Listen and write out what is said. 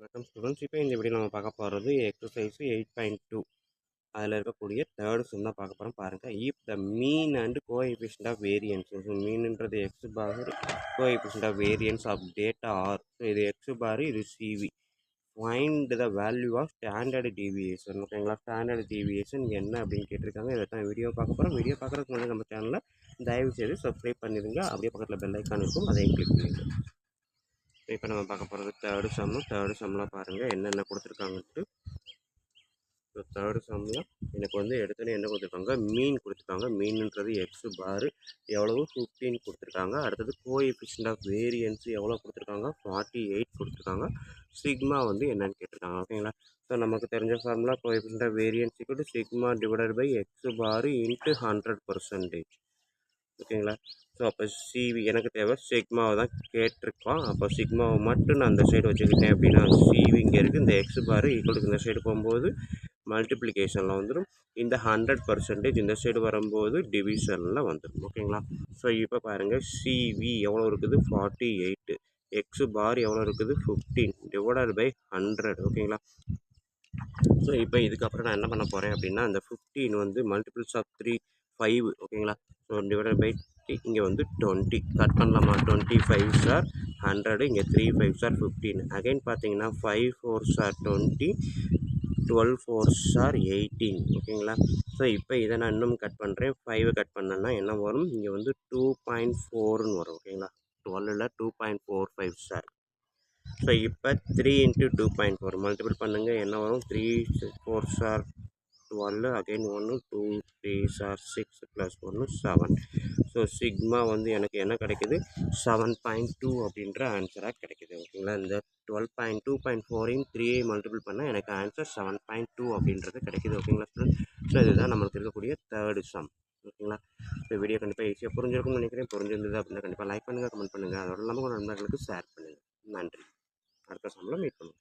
வணக்கம் ஸ்டூடெண்ட்ஸ். இப்போ இந்த வீடியோ நம்ம பார்க்க போகிறது எக்ஸசைஸ் 8.2 அதில் இருக்கக்கூடிய தேர்ட் சம் தான் பார்க்க போகிறோம். பாருங்கள், if the mean and coefficient of variance. So மீன்ன்றது x bar, coefficient of variance of data are. So இது எக்ஸ் பார், இது CV. Find the value of standard deviation. ஓகேங்களா, ஸ்டாண்டர்ட் டீவியேஷன் என்ன அப்படின்னு கேட்டிருக்காங்க. இதை தான் வீடியோ பார்க்க போகிறோம். வீடியோ பார்க்குறதுக்கு முன்னாடி நம்ம சேனலில் தயவுசெய்து சப்ஸ்கிரைப் பண்ணிடுங்க. அப்படியே பக்கத்தில் பெல் ஐக்கான் இருக்கும், அதையும் கிளிக் பண்ணிடுங்க. இப்போ நம்ம பார்க்க போகிறது தேர்டு சம்மில் பாருங்கள் என்னென்ன கொடுத்துருக்காங்கன்ட்டு. ஸோ தேர்டு சம்மில் எனக்கு வந்து எடுத்தோன்னே என்ன கொடுத்துருக்காங்க, மீன் கொடுத்துருக்காங்க. மீன்ன்றது எக்ஸ் பார் எவ்வளவு 15 கொடுத்துருக்காங்க. அடுத்தது கோஎஃபிஷியன்ட் ஆஃப் வேரியன்ஸ் எவ்வளோ கொடுத்துருக்காங்க, 48 கொடுத்துருக்காங்க. சிக்மா வந்து என்னன்னு கேட்டிருக்காங்க. ஓகேங்களா, ஸோ நமக்கு தெரிஞ்ச formula coefficient of variance = sigma divided by x bar into 100%. ஓகேங்களா, ஸோ அப்போ சிவி எனக்கு தேவை சிக்மாவை தான் கேட்டிருக்கோம். அப்போ சிக்மாவை மட்டும் நான் அந்த சைடு வச்சுக்கிட்டேன் அப்படின்னா சிவி இங்கே இருக்குது. இந்த எக்ஸ் பார் ஈக்குவலுக்கு இந்த சைடு போகும்போது மல்டிப்ளிகேஷனில் வந்துடும். இந்த 100% இந்த சைடு வரும்போது டிவிஷனில் வந்துடும். ஓகேங்களா, ஸோ இப்போ பாருங்கள், சிவி எவ்வளோ இருக்குது, 48. எக்ஸ் பார் எவ்வளோ இருக்குது, 15 டிவைடட் பை 100. ஓகேங்களா, ஸோ இப்போ இதுக்கப்புறம் நான் என்ன பண்ண போகிறேன் அப்படின்னா, அந்த 15 வந்து மல்டிபிள்ஸ் ஆஃப் 3 5. ஓகேங்களா, ஸோ டிவைடட் பை இங்கே வந்து 20 கட் பண்ணலாமா. 25 சார் 100, இங்கே 3 5 சார் 15. அகைன் பார்த்தீங்கன்னா 5 4 சார் 20, 12 4 சார் 18. ஓகேங்களா, ஸோ இப்போ இதை நான் இன்னும் கட் பண்ணுறேன். 5 கட் பண்ணேன்னா என்ன வரும், இங்கே வந்து 2.4ன்னு வரும். ஓகேங்களா, 12ல் 2.45 சார். ஸோ இப்போ 3 × 2.4 மல்டிபிள் பண்ணுங்கள், என்ன வரும், 3 4 sir 12, again 1 2 3 sir 6 + 1 7. So sigma வந்து எனக்கு என்ன கிடைக்குது, 7.2 அப்படின்ற ஆன்சராக கிடைக்குது. ஓகேங்களா, இந்த 12.2.4 3 மல்டிபிள் பண்ணால் எனக்கு ஆன்சர் 7.2 அப்படின்றது கிடைக்குது. ஓகேங்களா ஸ்டூடெண்ட், ஸோ இதுதான் நம்மளுக்கு இருக்கக்கூடிய தேர்டு சம். ஓகேங்களா, இந்த வீடியோ கண்டிப்பாக ஈஸியாக புரிஞ்சிருக்கும்னு நினைக்கிறேன். புரிஞ்சிருந்தது அப்படின்னா கண்டிப்பாக லைக் பண்ணுங்கள், கமெண்ட் பண்ணுங்கள். அதோட இல்லாமல் உங்கள் நண்பர்களுக்கு ஷேர் பண்ணுங்கள். நன்றி. அடுத்த சம்மில் மீட் பண்ணுவோம்.